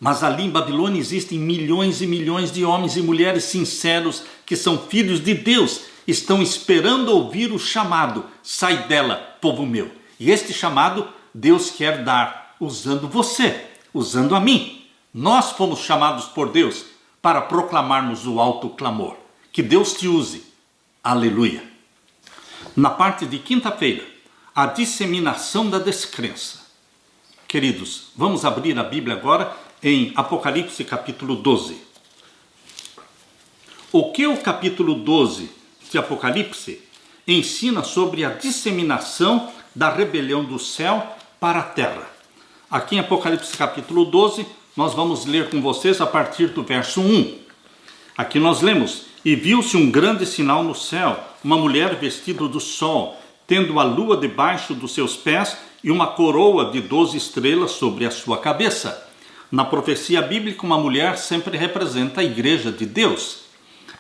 Mas ali em Babilônia existem milhões e milhões de homens e mulheres sinceros que são filhos de Deus estão esperando ouvir o chamado: sai dela, povo meu. E este chamado Deus quer dar usando você, usando a mim. Nós fomos chamados por Deus para proclamarmos o alto clamor. Que Deus te use. Aleluia. Na parte de quinta-feira, a disseminação da descrença. Queridos, vamos abrir a Bíblia agora em Apocalipse capítulo 12. O que o capítulo 12 de Apocalipse ensina sobre a disseminação da rebelião do céu para a terra? Aqui em Apocalipse capítulo 12, nós vamos ler com vocês a partir do verso 1. Aqui nós lemos: e viu-se um grande sinal no céu, uma mulher vestida do sol, tendo a lua debaixo dos seus pés e uma coroa de 12 estrelas sobre a sua cabeça. Na profecia bíblica, uma mulher sempre representa a igreja de Deus.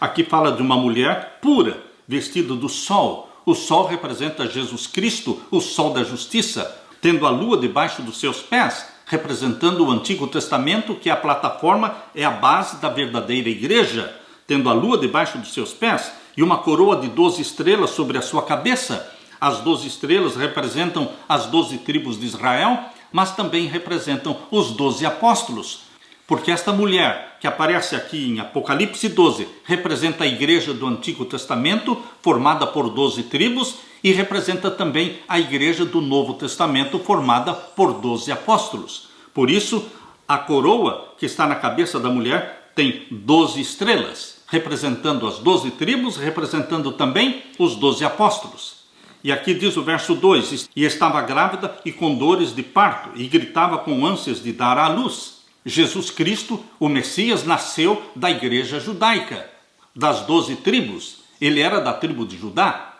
Aqui fala de uma mulher pura, vestida do sol. O sol representa Jesus Cristo, o sol da justiça, tendo a lua debaixo dos seus pés, representando o Antigo Testamento, que é a plataforma, é a base da verdadeira igreja, tendo a lua debaixo dos seus pés e uma coroa de 12 estrelas sobre a sua cabeça. As 12 estrelas representam as 12 tribos de Israel, mas também representam os 12 apóstolos. Porque esta mulher que aparece aqui em Apocalipse 12 representa a igreja do Antigo Testamento, formada por 12 tribos, e representa também a igreja do Novo Testamento, formada por 12 apóstolos. Por isso, a coroa que está na cabeça da mulher tem 12 estrelas, representando as 12 tribos, representando também os 12 apóstolos. E aqui diz o verso 2: e estava grávida e com dores de parto, e gritava com ânsias de dar à luz. Jesus Cristo, o Messias, nasceu da igreja judaica, das 12 tribos. Ele era da tribo de Judá.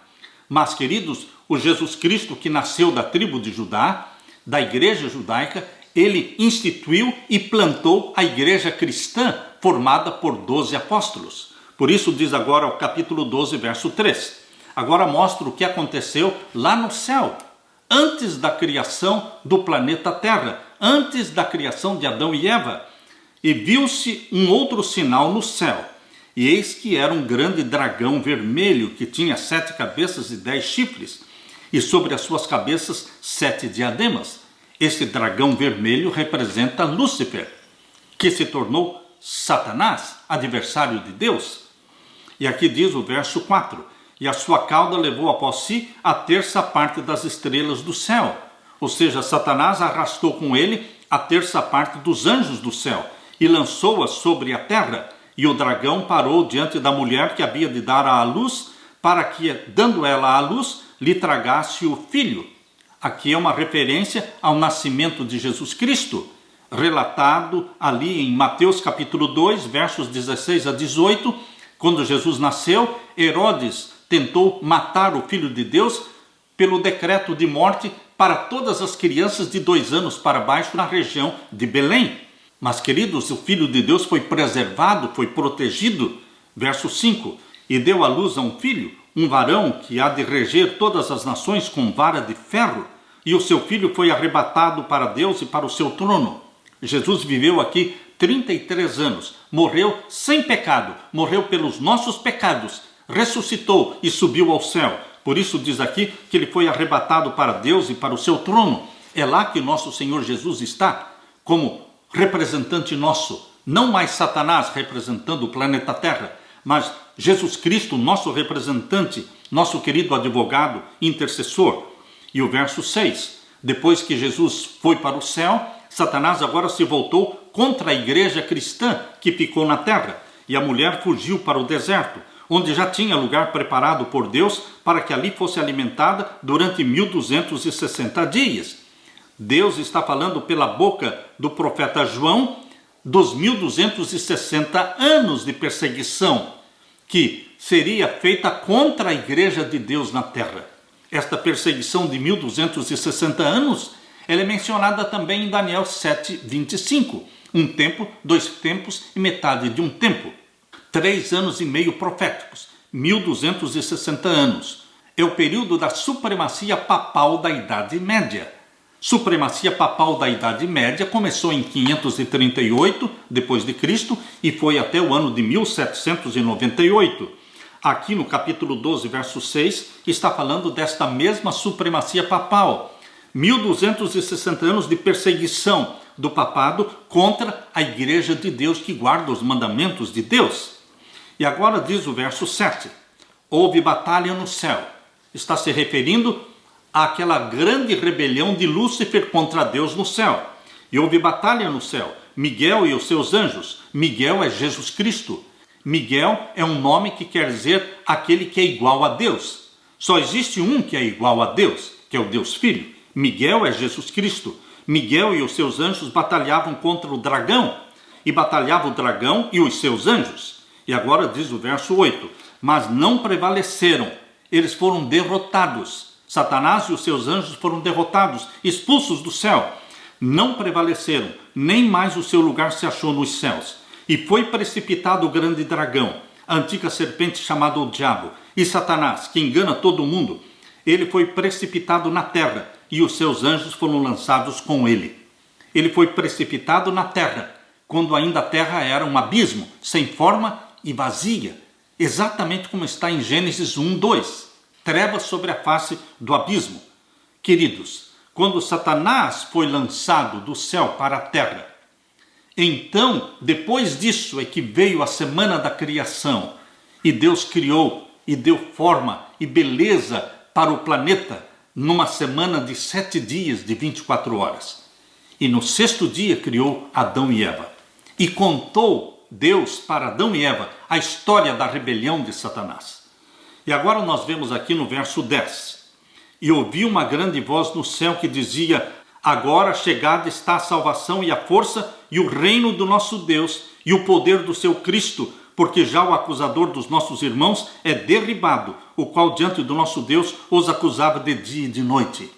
Mas, queridos, o Jesus Cristo que nasceu da tribo de Judá, da igreja judaica, ele instituiu e plantou a igreja cristã, formada por 12 apóstolos. Por isso diz agora o capítulo 12, verso 3. Agora mostra o que aconteceu lá no céu, antes da criação do planeta Terra, antes da criação de Adão e Eva. E viu-se um outro sinal no céu, e eis que era um grande dragão vermelho, que tinha 7 cabeças e 10 chifres, e sobre as suas cabeças 7 diademas. Este dragão vermelho representa Lúcifer, que se tornou Satanás, adversário de Deus. E aqui diz o verso 4: e a sua cauda levou após si a 1/3 parte das estrelas do céu. Ou seja, Satanás arrastou com ele a 1/3 parte dos anjos do céu e lançou-as sobre a terra. E o dragão parou diante da mulher que havia de dar à luz, para que, dando ela à luz, lhe tragasse o filho. Aqui é uma referência ao nascimento de Jesus Cristo, relatado ali em Mateus capítulo 2, versos 16 a 18. Quando Jesus nasceu, Herodes tentou matar o Filho de Deus pelo decreto de morte para todas as crianças de 2 anos para baixo na região de Belém. Mas, queridos, o Filho de Deus foi preservado, foi protegido. Verso 5: e deu à luz a um filho, um varão que há de reger todas as nações com vara de ferro, e o seu filho foi arrebatado para Deus e para o seu trono. Jesus viveu aqui 33 anos, morreu sem pecado, morreu pelos nossos pecados, ressuscitou e subiu ao céu. Por isso diz aqui que ele foi arrebatado para Deus e para o seu trono. É lá que nosso Senhor Jesus está, como representante nosso. Não mais Satanás representando o planeta Terra, mas Jesus Cristo, nosso representante, nosso querido advogado, intercessor. E o verso 6: depois que Jesus foi para o céu, Satanás agora se voltou contra a igreja cristã que ficou na terra, e a mulher fugiu para o deserto, onde já tinha lugar preparado por Deus para que ali fosse alimentada durante 1260 dias. Deus está falando pela boca do profeta João dos 1260 anos de perseguição que seria feita contra a igreja de Deus na terra. Esta perseguição de 1260 anos, ela é mencionada também em Daniel 7:25. Um tempo, 2 tempos e metade de um tempo. 3 anos e meio proféticos, 1260 anos. É o período da supremacia papal da Idade Média. Supremacia papal da Idade Média começou em 538 depois de Cristo e foi até o ano de 1798. Aqui no capítulo 12, verso 6, está falando desta mesma supremacia papal. 1260 anos de perseguição do papado contra a igreja de Deus que guarda os mandamentos de Deus. E agora diz o verso 7, houve batalha no céu. Está se referindo àquela grande rebelião de Lúcifer contra Deus no céu. E houve batalha no céu, Miguel e os seus anjos. Miguel é Jesus Cristo. Miguel é um nome que quer dizer aquele que é igual a Deus. Só existe um que é igual a Deus, que é o Deus Filho. Miguel é Jesus Cristo. Miguel e os seus anjos batalhavam contra o dragão, e batalhava o dragão e os seus anjos. E agora diz o verso 8, mas não prevaleceram, eles foram derrotados. Satanás e os seus anjos foram derrotados, expulsos do céu. Não prevaleceram, nem mais o seu lugar se achou nos céus. E foi precipitado o grande dragão, a antiga serpente chamada o diabo, e Satanás, que engana todo mundo. Ele foi precipitado na terra, e os seus anjos foram lançados com ele. Ele foi precipitado na terra, quando ainda a terra era um abismo, sem forma e vazia, exatamente como está em Gênesis 1, 2. Trevas sobre a face do abismo. Queridos, quando Satanás foi lançado do céu para a terra, então, depois disso é que veio a semana da criação, e Deus criou e deu forma e beleza para o planeta numa semana de 7 dias de 24 horas. E no 6º dia criou Adão e Eva. E contou Deus para Adão e Eva a história da rebelião de Satanás. E agora nós vemos aqui no verso 10. E ouvi uma grande voz no céu que dizia, agora chegada está a salvação e a força e o reino do nosso Deus e o poder do seu Cristo, porque já o acusador dos nossos irmãos é derribado, o qual diante do nosso Deus os acusava de dia e de noite.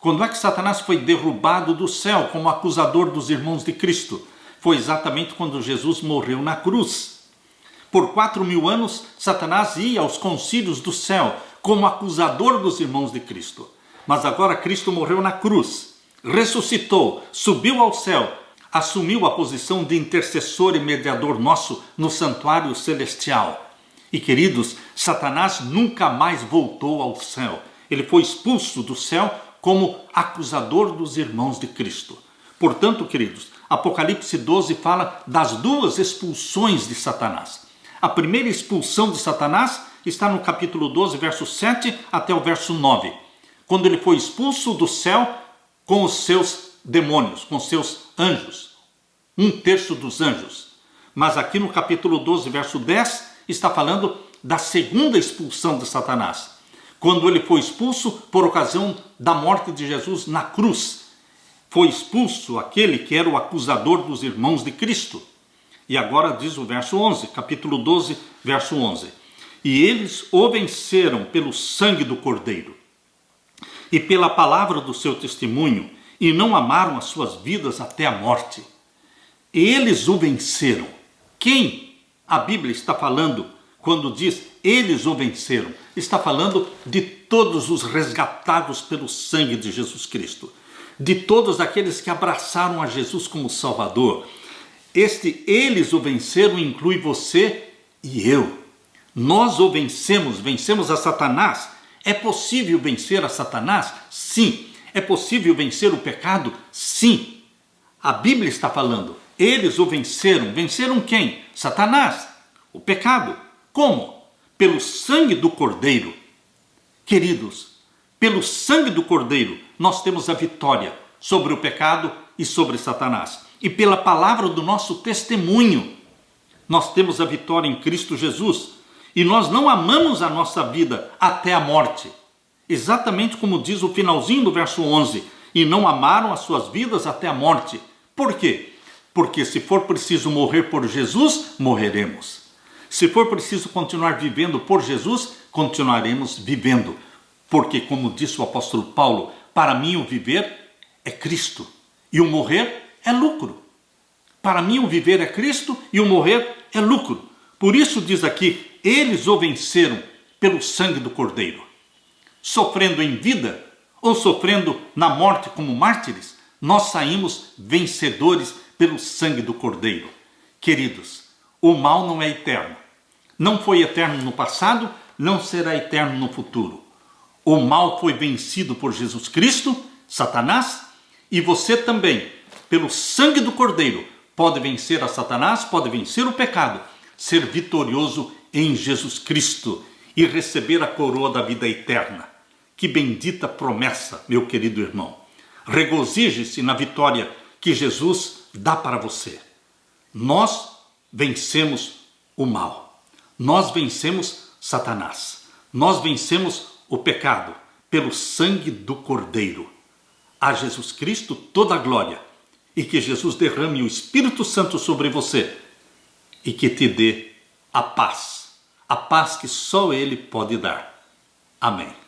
Quando é que Satanás foi derrubado do céu como acusador dos irmãos de Cristo? Foi exatamente quando Jesus morreu na cruz. Por 4.000 anos, Satanás ia aos concílios do céu como acusador dos irmãos de Cristo. Mas agora Cristo morreu na cruz, ressuscitou, subiu ao céu, assumiu a posição de intercessor e mediador nosso no santuário celestial. E queridos, Satanás nunca mais voltou ao céu. Ele foi expulso do céu como acusador dos irmãos de Cristo. Portanto, queridos, Apocalipse 12 fala das 2 expulsões de Satanás. A primeira expulsão de Satanás está no capítulo 12, verso 7 até o verso 9. Quando ele foi expulso do céu com os seus demônios, com os seus anjos. 1/3 dos anjos. Mas aqui no capítulo 12, verso 10, está falando da segunda expulsão de Satanás. Quando ele foi expulso por ocasião da morte de Jesus na cruz. Foi expulso aquele que era o acusador dos irmãos de Cristo. E agora diz o verso 11, capítulo 12, verso 11. E eles o venceram pelo sangue do Cordeiro e pela palavra do seu testemunho, e não amaram as suas vidas até a morte. Eles o venceram. Quem a Bíblia está falando quando diz eles o venceram? Está falando de todos os resgatados pelo sangue de Jesus Cristo. De todos aqueles que abraçaram a Jesus como Salvador. Este eles o venceram inclui você e eu. Nós o vencemos a Satanás. É possível vencer a Satanás? Sim. É possível vencer o pecado? Sim. A Bíblia está falando. Eles o venceram. Venceram quem? Satanás. O pecado. Como? Pelo sangue do Cordeiro. Queridos, pelo sangue do Cordeiro nós temos a vitória sobre o pecado e sobre Satanás. E pela palavra do nosso testemunho nós temos a vitória em Cristo Jesus. E nós não amamos a nossa vida até a morte. Exatamente como diz o finalzinho do verso 11. E não amaram as suas vidas até a morte. Por quê? Porque se for preciso morrer por Jesus, morreremos. Se for preciso continuar vivendo por Jesus, continuaremos vivendo. Porque, como disse o apóstolo Paulo, para mim o viver é Cristo. E o morrer é lucro. Para mim o viver é Cristo e o morrer é lucro. Por isso diz aqui, eles o venceram pelo sangue do Cordeiro. Sofrendo em vida ou sofrendo na morte como mártires, nós saímos vencedores pelo sangue do Cordeiro. Queridos, o mal não é eterno. Não foi eterno no passado, não será eterno no futuro. O mal foi vencido por Jesus Cristo, Satanás, e você também, pelo sangue do Cordeiro, pode vencer a Satanás, pode vencer o pecado, ser vitorioso em Jesus Cristo e receber a coroa da vida eterna. Que bendita promessa, meu querido irmão. Regozije-se na vitória que Jesus dá para você. Nós vencemos o mal. Nós vencemos Satanás. Nós vencemos o pecado pelo sangue do Cordeiro. A Jesus Cristo toda a glória. E que Jesus derrame o Espírito Santo sobre você e que te dê a paz que só Ele pode dar. Amém.